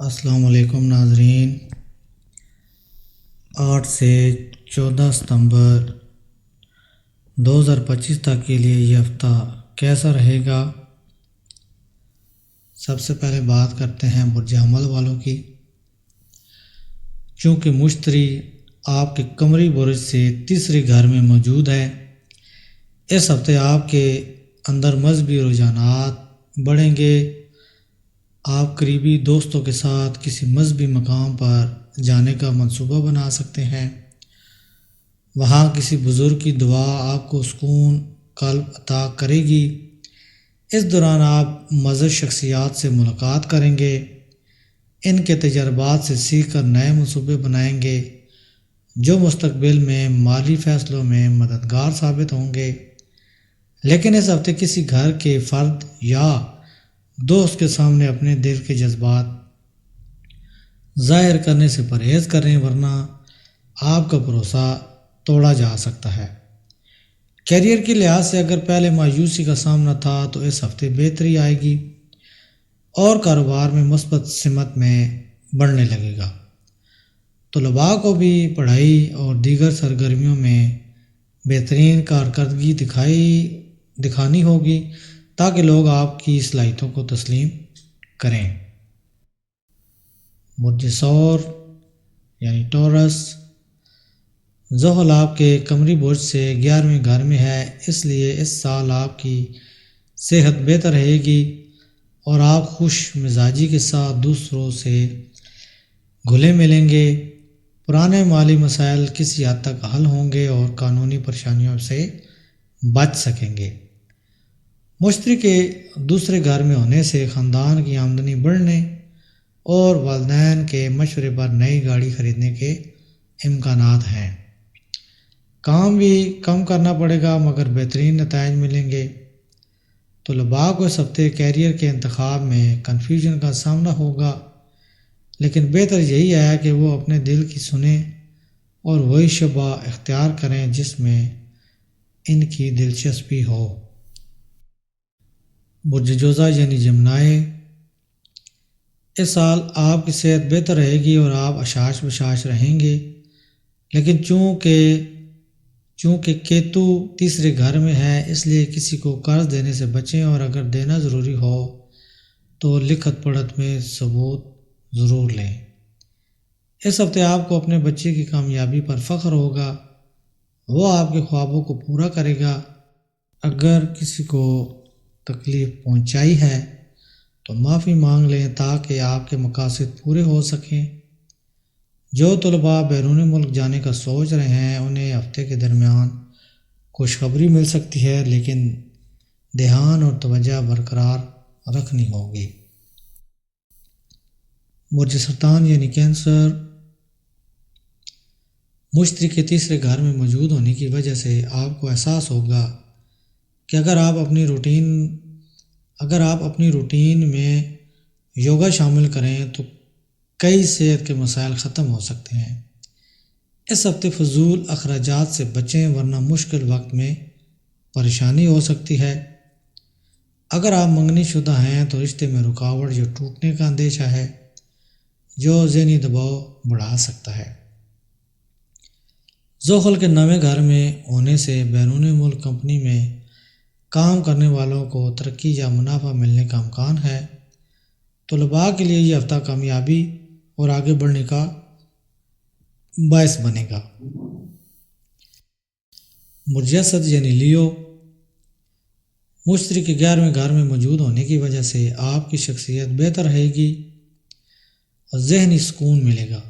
السلام علیکم ناظرین۔ 8 سے 14 ستمبر 2025 تک کے لیے یہ ہفتہ کیسا رہے گا؟ سب سے پہلے بات کرتے ہیں برج حمل والوں کی۔ چونکہ مشتری آپ کے قمری برج سے تیسرے گھر میں موجود ہے، اس ہفتے آپ کے اندر مذہبی رجحانات بڑھیں گے۔ آپ قریبی دوستوں کے ساتھ کسی مذہبی مقام پر جانے کا منصوبہ بنا سکتے ہیں۔ وہاں کسی بزرگ کی دعا آپ کو سکون قلب عطا کرے گی۔ اس دوران آپ معزز شخصیات سے ملاقات کریں گے، ان کے تجربات سے سیکھ کر نئے منصوبے بنائیں گے جو مستقبل میں مالی فیصلوں میں مددگار ثابت ہوں گے۔ لیکن اس ہفتے کسی گھر کے فرد یا دوست کے سامنے اپنے دل کے جذبات ظاہر کرنے سے پرہیز کریں، ورنہ آپ کا بھروسہ توڑا جا سکتا ہے۔ کیریئر کے لحاظ سے اگر پہلے مایوسی کا سامنا تھا تو اس ہفتے بہتری آئے گی اور کاروبار میں مثبت سمت میں بڑھنے لگے گا۔ طلباء کو بھی پڑھائی اور دیگر سرگرمیوں میں بہترین کارکردگی دکھانی ہوگی تاکہ لوگ آپ کی صلاحیتوں کو تسلیم کریں۔ برج ثور یعنی ٹورس، زحل آپ کے قمری برج سے 11ویں گھر میں ہے، اس لیے اس سال آپ کی صحت بہتر رہے گی اور آپ خوش مزاجی کے ساتھ دوسروں سے گھلے ملیں گے۔ پرانے مالی مسائل کسی حد تک حل ہوں گے اور قانونی پریشانیوں سے بچ سکیں گے۔ مشتری کے دوسرے گھر میں ہونے سے خاندان کی آمدنی بڑھنے اور والدین کے مشورے پر نئی گاڑی خریدنے کے امکانات ہیں۔ کام بھی کم کرنا پڑے گا مگر بہترین نتائج ملیں گے۔ طلباء کو اس ہفتے کیریئر کے انتخاب میں کنفیوژن کا سامنا ہوگا، لیکن بہتر یہی ہے کہ وہ اپنے دل کی سنیں اور وہی شعبہ اختیار کریں جس میں ان کی دلچسپی ہو۔ برج جوزہ یعنی جمنائے، اس سال آپ کی صحت بہتر رہے گی اور آپ اشاش بشاش رہیں گے، لیکن چونکہ کیتو تیسرے گھر میں ہے اس لیے کسی کو قرض دینے سے بچیں، اور اگر دینا ضروری ہو تو لکھت پڑھت میں ثبوت ضرور لیں۔ اس ہفتے آپ کو اپنے بچے کی کامیابی پر فخر ہوگا، وہ آپ کے خوابوں کو پورا کرے گا۔ اگر کسی کو تکلیف پہنچائی ہے تو معافی مانگ لیں تاکہ آپ کے مقاصد پورے ہو سکیں۔ جو طلباء بیرون ملک جانے کا سوچ رہے ہیں انہیں ہفتے کے درمیان خوشخبری مل سکتی ہے، لیکن دھیان اور توجہ برقرار رکھنی ہوگی۔ برج سرطان یعنی کینسر، مشتری کے تیسرے گھر میں موجود ہونے کی وجہ سے آپ کو احساس ہوگا کہ اگر آپ اپنی روٹین میں یوگا شامل کریں تو کئی صحت کے مسائل ختم ہو سکتے ہیں۔ اس ہفتے فضول اخراجات سے بچیں ورنہ مشکل وقت میں پریشانی ہو سکتی ہے۔ اگر آپ منگنی شدہ ہیں تو رشتے میں رکاوٹ یا ٹوٹنے کا اندیشہ ہے جو ذہنی دباؤ بڑھا سکتا ہے۔ زحل کے 9ویں گھر میں ہونے سے بیرون ملک کمپنی میں کام کرنے والوں کو ترقی یا منافع ملنے کا امکان ہے۔ طلباء کے لیے یہ ہفتہ کامیابی اور آگے بڑھنے کا باعث بنے گا۔ برج اسد یعنی لیو، مشتری کے 11ویں گھر میں موجود ہونے کی وجہ سے آپ کی شخصیت بہتر رہے گی اور ذہنی سکون ملے گا،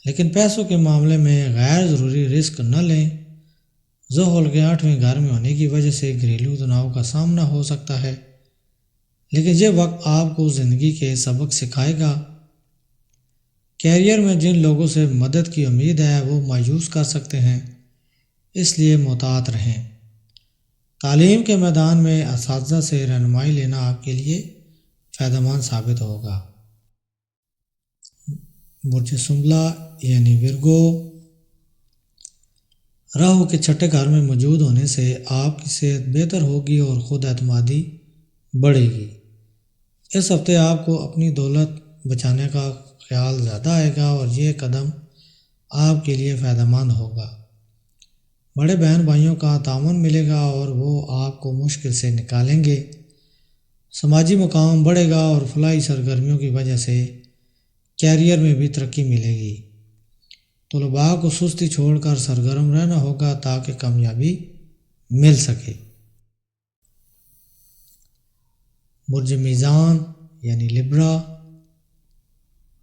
لیکن پیسوں کے معاملے میں غیر ضروری رسک نہ لیں۔ زحل کے 8ویں گھر میں ہونے کی وجہ سے گھریلو تناؤ کا سامنا ہو سکتا ہے، لیکن یہ وقت آپ کو زندگی کے سبق سکھائے گا۔ کیریئر میں جن لوگوں سے مدد کی امید ہے وہ مایوس کر سکتے ہیں، اس لیے محتاط رہیں۔ تعلیم کے میدان میں اساتذہ سے رہنمائی لینا آپ کے لیے فائدہ مند ثابت ہوگا۔ برج سنبلہ یعنی ورگو، راہو کے 6ٹھے گھر میں موجود ہونے سے آپ کی صحت بہتر ہوگی اور خود اعتمادی بڑھے گی۔ اس ہفتے آپ کو اپنی دولت بچانے کا خیال زیادہ آئے گا اور یہ قدم آپ کے لیے فائدہ مند ہوگا۔ بڑے بہن بھائیوں کا تعاون ملے گا اور وہ آپ کو مشکل سے نکالیں گے۔ سماجی مقام بڑھے گا اور فلاحی سرگرمیوں کی وجہ سے کیریئر میں بھی ترقی ملے گی۔ طلباء کو سستی چھوڑ کر سرگرم رہنا ہوگا تاکہ کامیابی مل سکے۔ برج میزان یعنی لبرا،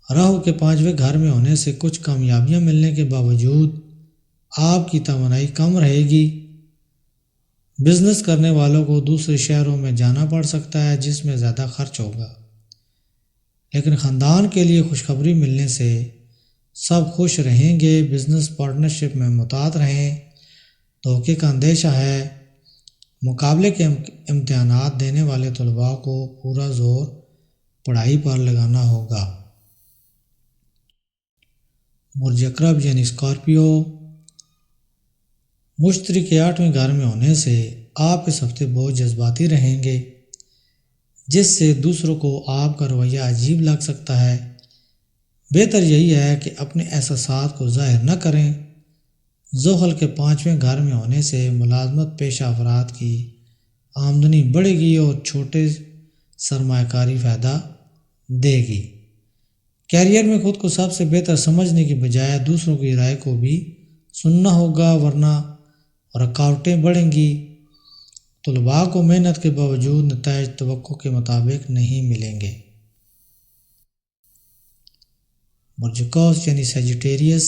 راہو کے 5ویں گھر میں ہونے سے کچھ کامیابیاں ملنے کے باوجود آپ کی توانائی کم رہے گی۔ بزنس کرنے والوں کو دوسرے شہروں میں جانا پڑ سکتا ہے جس میں زیادہ خرچ ہوگا، لیکن خاندان کے لیے خوشخبری ملنے سے سب خوش رہیں گے۔ بزنس پارٹنرشپ میں محتاط رہیں، دھوکے کا اندیشہ ہے۔ مقابلے کے امتحانات دینے والے طلباء کو پورا زور پڑھائی پر لگانا ہوگا۔ برج عقرب یعنی اسکارپیو، مشتری کے 8ویں گھر میں ہونے سے آپ اس ہفتے بہت جذباتی رہیں گے، جس سے دوسروں کو آپ کا رویہ عجیب لگ سکتا ہے۔ بہتر یہی ہے کہ اپنے احساسات کو ظاہر نہ کریں۔ زحل کے 5ویں گھر میں ہونے سے ملازمت پیشہ افراد کی آمدنی بڑھے گی اور چھوٹے سرمایہ کاری فائدہ دے گی۔ کیریئر میں خود کو سب سے بہتر سمجھنے کی بجائے دوسروں کی رائے کو بھی سننا ہوگا، ورنہ رکاوٹیں بڑھیں گی۔ طلباء کو محنت کے باوجود نتائج توقع کے مطابق نہیں ملیں گے۔ برج قوس یعنی سیجیٹیریس،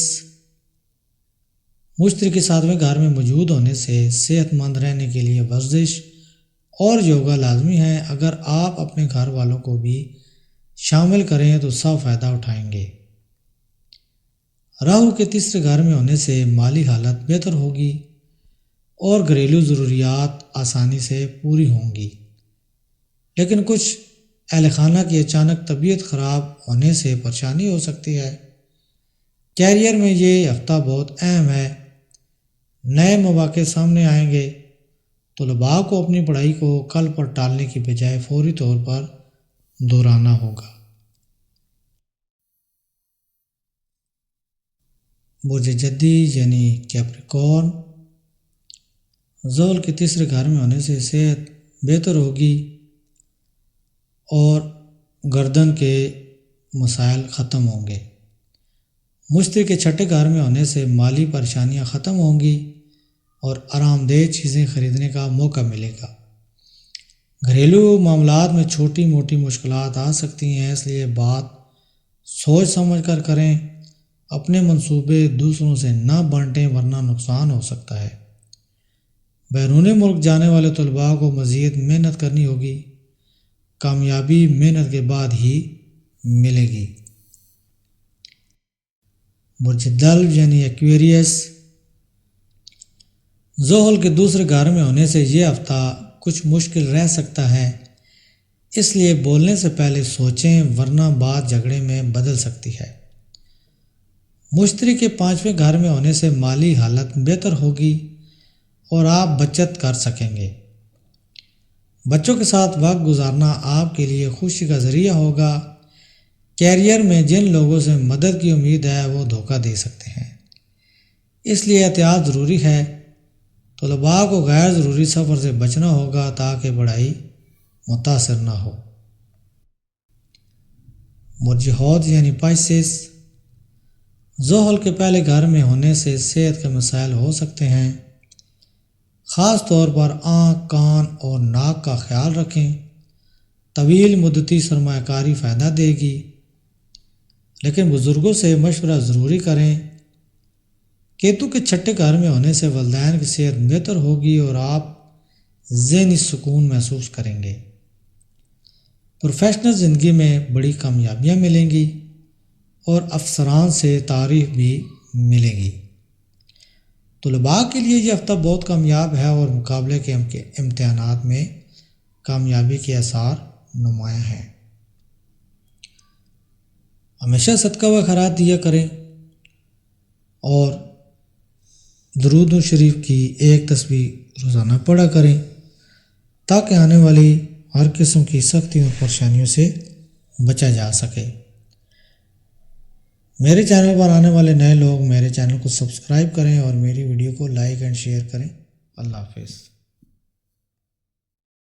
مشتری کے 7ویں گھر میں موجود ہونے سے صحت مند رہنے کے لیے ورزش اور یوگا لازمی ہے۔ اگر آپ اپنے گھر والوں کو بھی شامل کریں تو سب فائدہ اٹھائیں گے۔ راہو کے 3رے گھر میں ہونے سے مالی حالت بہتر ہوگی اور گھریلو ضروریات آسانی سے پوری ہوں گی، لیکن کچھ اہل خانہ کی اچانک طبیعت خراب ہونے سے پریشانی ہو سکتی ہے۔ کیریئر میں یہ ہفتہ بہت اہم ہے، نئے مواقع سامنے آئیں گے۔ طلباء کو اپنی پڑھائی کو کل پر ٹالنے کی بجائے فوری طور پر دہرانا ہوگا۔ برج جدی یعنی کیپریکارن، زحل کے 3رے گھر میں ہونے سے صحت بہتر ہوگی اور گردن کے مسائل ختم ہوں گے۔ مشتری کے 6ٹھے گھر میں ہونے سے مالی پریشانیاں ختم ہوں گی اور آرام دہ چیزیں خریدنے کا موقع ملے گا۔ گھریلو معاملات میں چھوٹی موٹی مشکلات آ سکتی ہیں، اس لیے بات سوچ سمجھ کر کریں۔ اپنے منصوبے دوسروں سے نہ بانٹیں ورنہ نقصان ہو سکتا ہے۔ بیرون ملک جانے والے طلباء کو مزید محنت کرنی ہوگی، کامیابی محنت کے بعد ہی ملے گی۔ برج دلو یعنی ایکویریس، زحل کے 2رے گھر میں ہونے سے یہ ہفتہ کچھ مشکل رہ سکتا ہے، اس لیے بولنے سے پہلے سوچیں ورنہ بات جھگڑے میں بدل سکتی ہے۔ مشتری کے 5ویں گھر میں ہونے سے مالی حالت بہتر ہوگی اور آپ بچت کر سکیں گے۔ بچوں کے ساتھ وقت گزارنا آپ کے لیے خوشی کا ذریعہ ہوگا۔ کیریئر میں جن لوگوں سے مدد کی امید ہے وہ دھوکہ دے سکتے ہیں، اس لیے احتیاط ضروری ہے۔ طلباء کو غیر ضروری سفر سے بچنا ہوگا تاکہ پڑھائی متاثر نہ ہو۔ برج حوت یعنی پائسس، زحل کے پہلے گھر میں ہونے سے صحت کے مسائل ہو سکتے ہیں، خاص طور پر آنکھ، کان اور ناک کا خیال رکھیں۔ طویل مدتی سرمایہ کاری فائدہ دے گی، لیکن بزرگوں سے مشورہ ضروری کریں۔ کیتو کے 6ٹھے گھر میں ہونے سے والدین کی صحت بہتر ہوگی اور آپ ذہنی سکون محسوس کریں گے۔ پروفیشنل زندگی میں بڑی کامیابیاں ملیں گی اور افسران سے تعریف بھی ملے گی۔ طلباء کے لیے یہ ہفتہ بہت کامیاب ہے اور مقابلے کے امتحانات میں کامیابی کے آثار نمایاں ہیں۔ ہمیشہ صدقہ و خیرات دیا کریں اور درود شریف کی ایک تسبیح روزانہ پڑھا کریں تاکہ آنے والی ہر قسم کی سختی اور پریشانیوں سے بچا جا سکے۔ میرے چینل پر آنے والے نئے لوگ میرے چینل کو سبسکرائب کریں اور میری ویڈیو کو لائک اینڈ شیئر کریں۔ اللہ حافظ۔